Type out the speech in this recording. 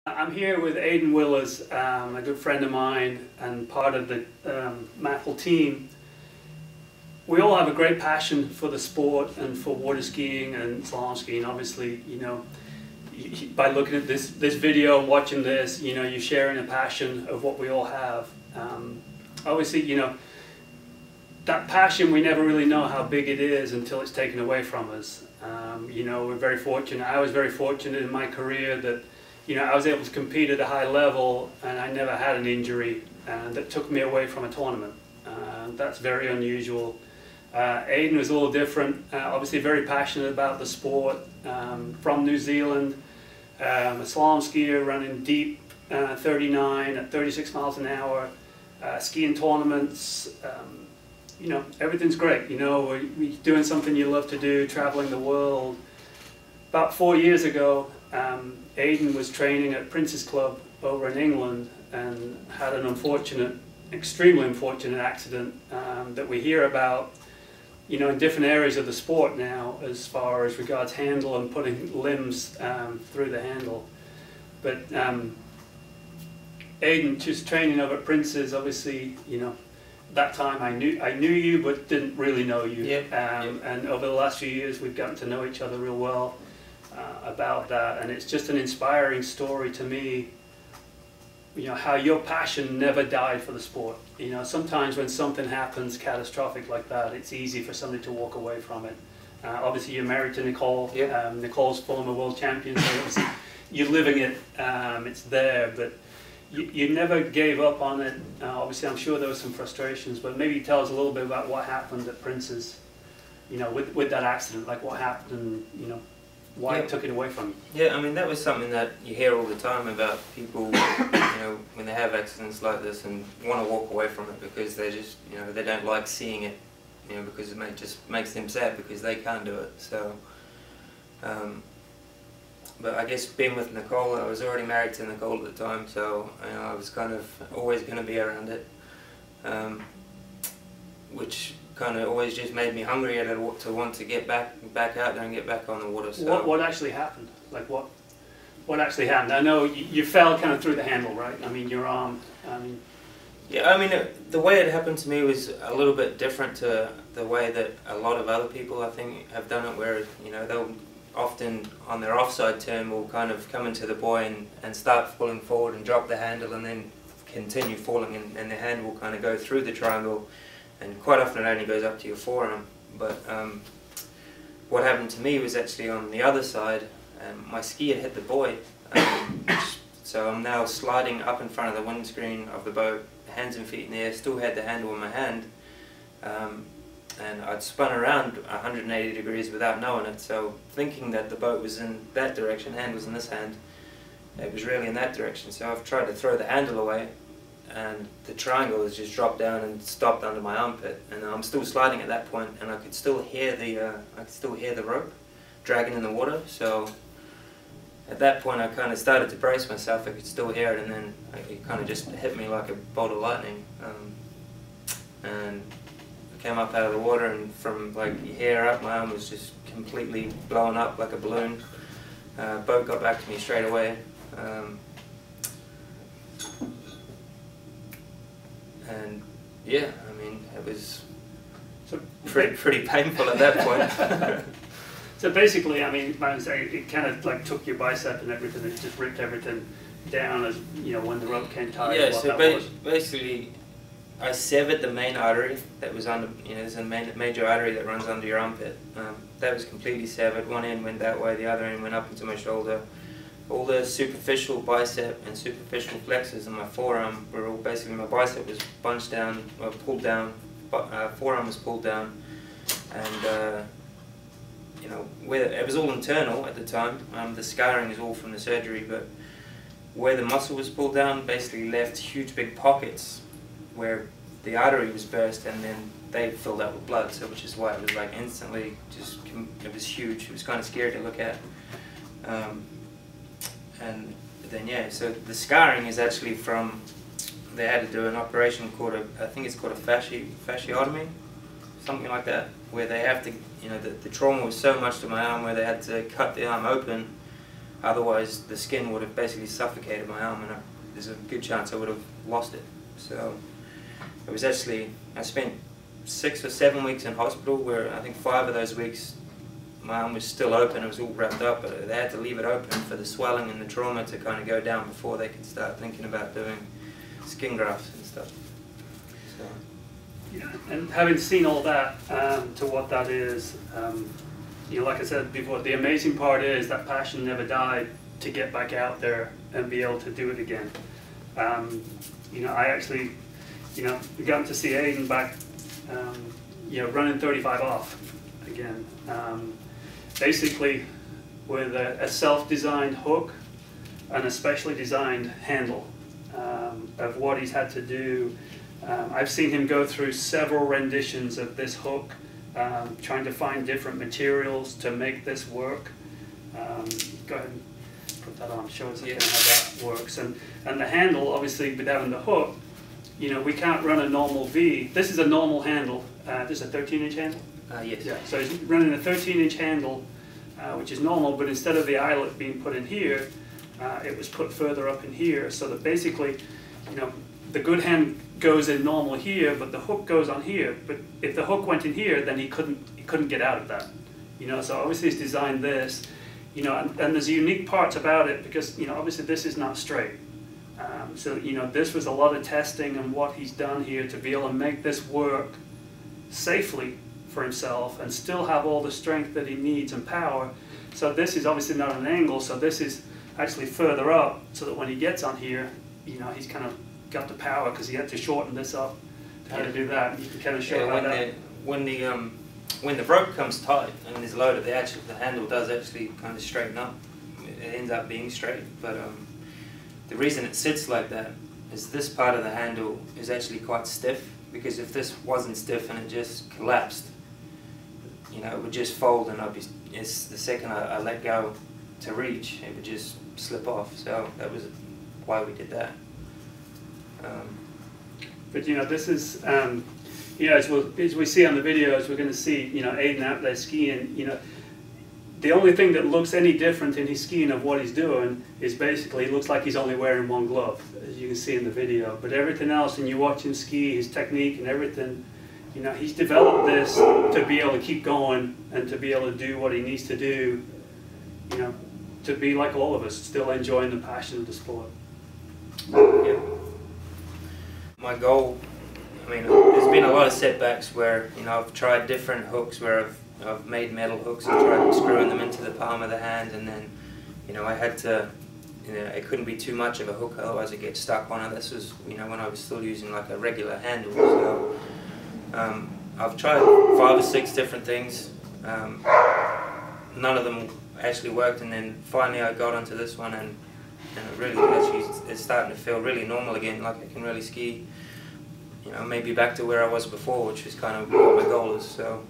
I'm here with Aidan Willers, a good friend of mine and part of the Mapple team. We all have a great passion for the sport and for water skiing and slalom skiing. Obviously, by looking at this video and watching this, you're sharing a passion of what we all have. Obviously, that passion, we never really know how big it is until it's taken away from us. We're very fortunate. I was very fortunate in my career that I was able to compete at a high level, and I never had an injury that took me away from a tournament. That's very unusual. Aiden was a little different, obviously very passionate about the sport, from New Zealand, a slalom skier running deep 39 at 36 miles an hour, skiing tournaments, everything's great. We're doing something you love to do, traveling the world. About 4 years ago, Aiden was training at Prince's Club over in England and had an unfortunate, extremely unfortunate accident that we hear about, in different areas of the sport now, as far as regards handle and putting limbs through the handle. But Aiden, just training over at Prince's, obviously, that time I knew you but didn't really know you. And over the last few years we've gotten to know each other real well. About that, and it's just an inspiring story to me, how your passion never died for the sport. Sometimes when something happens catastrophic like that, it's easy for somebody to walk away from it. Obviously you're married to Nicole. Nicole's former world champion, so obviously you're living it, it's there, but you never gave up on it. Obviously I'm sure there were some frustrations, but maybe tell us a little bit about what happened at Prince's, with that accident, like what happened and why it took it away from you. Yeah, I mean, that was something that you hear all the time about people, when they have accidents like this and want to walk away from it because they just, they don't like seeing it, because it just makes them sad because they can't do it. So, but I guess being with Nicole, I was already married to Nicole at the time, so I was kind of always going to be around it, which kind of always just made me hungry to want to get back out there and get back on the water. So what actually happened? Like what actually happened? I know you fell kind of through the handle, right? I mean, your arm. Yeah, I mean, the way it happened to me was a little bit different to the way that a lot of other people, I think, have done it, where they'll often on their offside turn will kind of come into the buoy and start falling forward and drop the handle and then continue falling, and the hand will kind of go through the triangle. And quite often it only goes up to your forearm. But what happened to me was actually on the other side. My ski had hit the buoy, so I'm now sliding up in front of the windscreen of the boat, hands and feet in the air, still had the handle in my hand, and I'd spun around 180 degrees without knowing it, so thinking that the boat was in that direction, hand was in this hand, it was really in that direction. So I've tried to throw the handle away, and the triangle has just dropped down and stopped under my armpit, and I'm still sliding at that point, and I could still hear the rope dragging in the water. So at that point I kind of started to brace myself. I could still hear it, and then it kind of just hit me like a bolt of lightning, and I came up out of the water, and from like here up, my arm was just completely blown up like a balloon. Boat got back to me straight away. And yeah, I mean, it was pretty painful at that point. So basically, I mean, it kind of like took your bicep and everything, it just ripped everything down as, when the rope came tight. Yeah, so basically, I severed the main artery that was under, there's a major artery that runs under your armpit. That was completely severed. One end went that way, the other end went up into my shoulder. All the superficial bicep and superficial flexors in my forearm were all basically, my bicep was bunched down, or pulled down, forearm was pulled down, and where it was all internal at the time. The scarring is all from the surgery, but where the muscle was pulled down basically left huge big pockets where the artery was burst, and then they filled up with blood. So which is why it was like instantly it was huge. It was kind of scary to look at. And then yeah, so the scarring is actually from, they had to do an operation called I think it's called a fasciotomy, something like that, where they have to, the trauma was so much to my arm where they had to cut the arm open otherwise the skin would have basically suffocated my arm, and there's a good chance I would have lost it. So it was actually, I spent 6 or 7 weeks in hospital, where I think 5 of those weeks my arm was still open, it was all wrapped up, but they had to leave it open for the swelling and the trauma to kind of go down before they could start thinking about doing skin grafts and stuff. So. Yeah, and having seen all that, to what that is, you know, like I said before, the amazing part is that passion never died to get back out there and be able to do it again. You know, I actually, you know, got to see Aiden back, you know, running 35 off again. Basically with a self-designed hook and a specially designed handle of what he's had to do. I've seen him go through several renditions of this hook, trying to find different materials to make this work. Go ahead and put that on, show us again how that works. And the handle, obviously, with having the hook, you know, we can't run a normal V. This is a normal handle. This is a 13-inch handle? Yes. Yeah, so he's running a 13-inch handle, which is normal, but instead of the eyelet being put in here, it was put further up in here, so that basically, you know, the good hand goes in normal here, but the hook goes on here. But if the hook went in here, then he couldn't get out of that. You know, so obviously he's designed this, you know, and there's unique parts about it because, you know, obviously this is not straight. So, you know, this was a lot of testing and what he's done here to be able to make this work safely for himself and still have all the strength that he needs and power. So this is obviously not an angle, so this is actually further up, so that when he gets on here, you know, he's kind of got the power because he had to shorten this up to how to do that. And you can kind of show how that. When the rope comes tight and is loaded, the handle does actually kind of straighten up. It ends up being straight, but the reason it sits like that is this part of the handle is actually quite stiff, because if this wasn't stiff and it just collapsed, you know, it would just fold, and the second I let go to reach, it would just slip off. So that was why we did that. But you know, this is, you know, as we see on the videos, we're going to see, you know, Aiden out there skiing. You know, the only thing that looks any different in his skiing of what he's doing is basically, it looks like he's only wearing one glove, as you can see in the video. But everything else, and you watch him ski, his technique and everything, you know, he's developed this to be able to keep going and to be able to do what he needs to do, you know, to be like all of us, still enjoying the passion of the sport. Yeah. My goal, I mean, there's been a lot of setbacks where, you know, I've tried different hooks where I've made metal hooks and tried screwing them into the palm of the hand, and then, you know, I had to, you know, it couldn't be too much of a hook, otherwise it gets stuck on it. This was, you know, when I was still using like a regular handle. So I've tried 5 or 6 different things. None of them actually worked, and then finally I got onto this one, and it really actually, it's starting to feel really normal again, like I can really ski, you know, maybe back to where I was before, which is kind of what my goal is. So